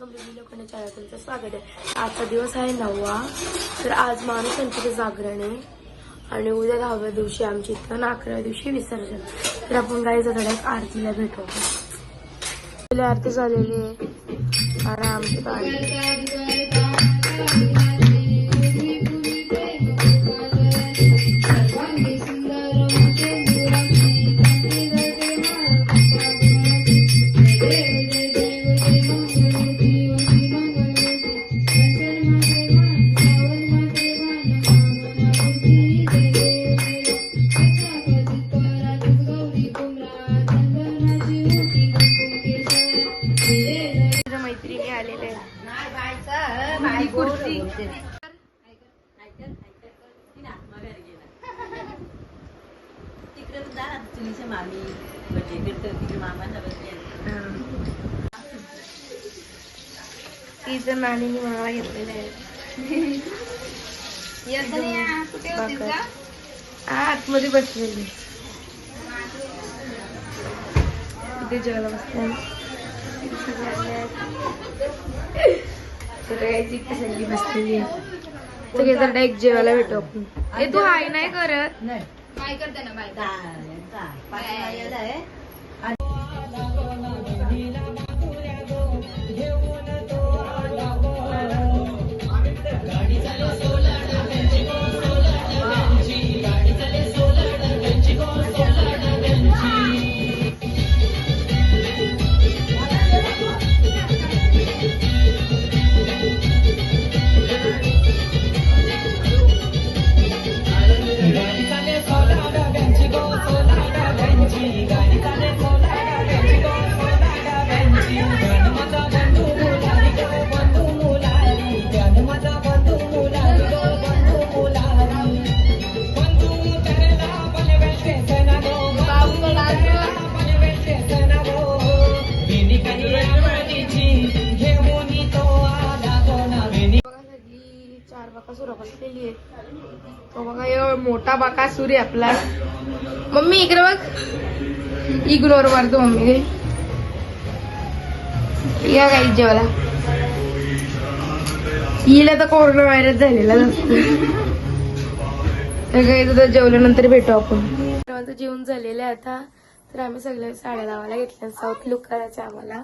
समृद्धी लोकांच्या चॅनलवर तुमचं स्वागत आहे। आजचा दिवस आहे 9वा, तर आज मानसंतीचं जागरण आहे आणि उद्या 10व्या दिवशी आमची इथं 11व्या दिवशी विसर्जन। तर आपण गाईचा धडा एक आरतीला भेटू। आरती झालेली आहे आणि आमची मैत्रिणी आलेले तिचं नानीने मला घेतलेलं आहे। आतमध्ये बसलेली तिथे जेवायला बसल्या सगळी बसलेली आहे। सगळे जर डायरेक्ट जेवायला भेटू आपण। हे तू हाय नाही करत काय करते ना बाय तो बघा एवढा मोठा बाकासूर आहे आपला। मम्मी इकडे बघ, इग्नोर मारतो मम्मी। या काही जेवायला हिला तर कोरोना व्हायरस झालेला काही जेवल्यानंतर भेटू आपण। जेवण झालेलं आहे आता, तर आम्ही सगळ्या साड्या लावायला घेतल्या। साऊथ लुक करायचं आम्हाला।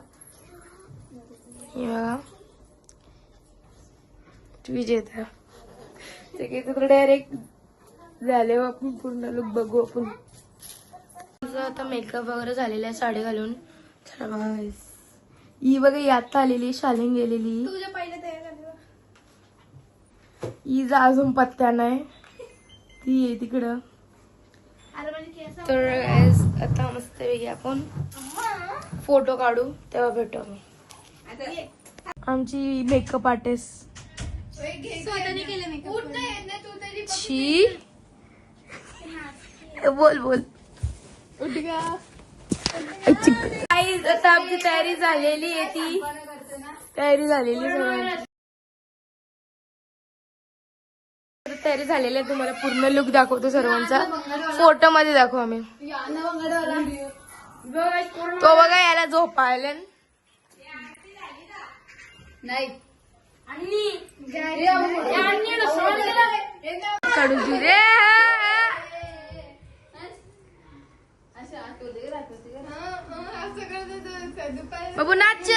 विजेता डायरेक्ट झाले आपण पूर्ण लुक बघू आपण। आता मेकअप वगैरे झालेला आहे साडी घालून। ही बघा ही आता आलेली, शालिंग गेलेली, ही अजून पत्त्या नाही, ती आहे तिकडं। तर आता मस्त वेगळी आपण फोटो काढू तेव्हा भेटू। आमची मेकअप आर्टिस्ट बोल बोल आता आमची तयारी झालेली आहे, ती तयारी झालेली तयारी झालेली आहे। तुम्हाला पूर्ण लुक दाखवतो सर्वांचा, फोटो मध्ये दाखवू आम्ही। तो बघा याला झोपायला नाही काढून रे बाबू नाच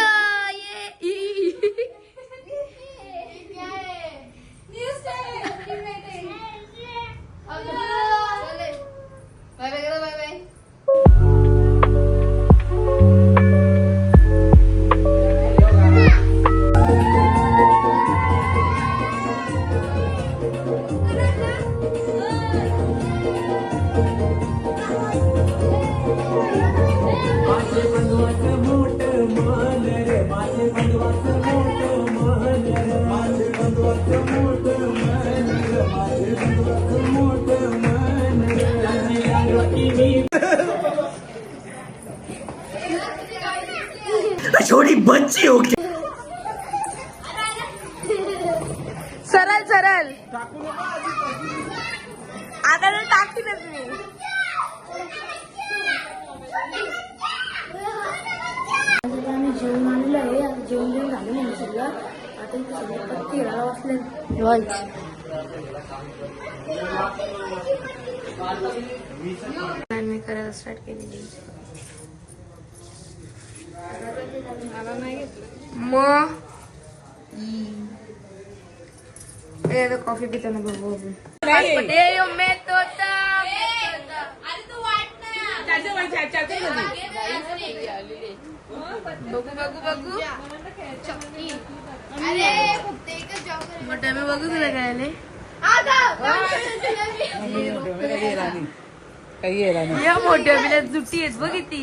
छोटी बच्ची होगी। सरळ सरळ आता तर टाकीनच मी। जेवण आलेलं आहे, जेवण झालं नाही। झालं. आता इथे सगळे पत्ती हिराला बसले. मी करायला स्टार्ट केलेली. मग कॉफी पिताना बघू बघू मोठ्या मी बघू तुला काय आले या मोठ्या बिला जुटी आहेत बघ ती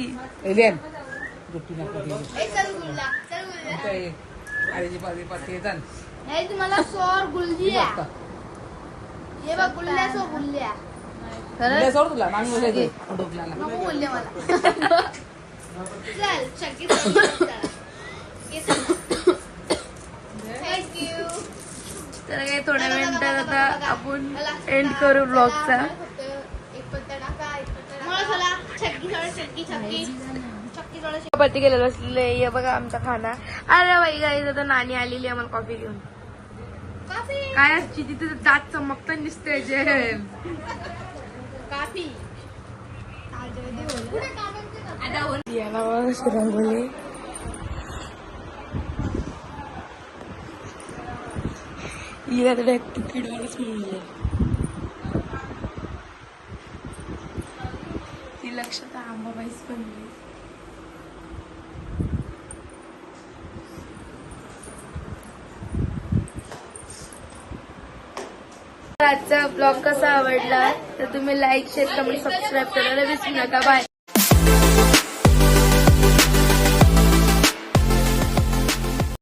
तुम्हाला सोर गुल्ल्या हे बघ गुल्ल्या सो गुल्ल्या सोड तुला मागून नको बोलले मला चल शक्य थँक्यू तर काही थोड्या मिनिटात आता आपण एंड करू ब्लॉगचा. चपाती केलेलं असलेलं हे बघा आमचा खाना. अरे बाई गाईज आता नानी आलेली आम्हाला कॉफी घेऊन. काय असची तिथे दात चमकताना दिसतंय जे काफी याला बघा रंगोली. हिला तर तिकीटवरच मिळले. ती लक्षात आंबाबाईच बनली. आजचा ब्लॉग कसा आवडला तर तुम्ही लाईक शेअर कमेंट सबस्क्राईब करायला विसरू नका. बाय.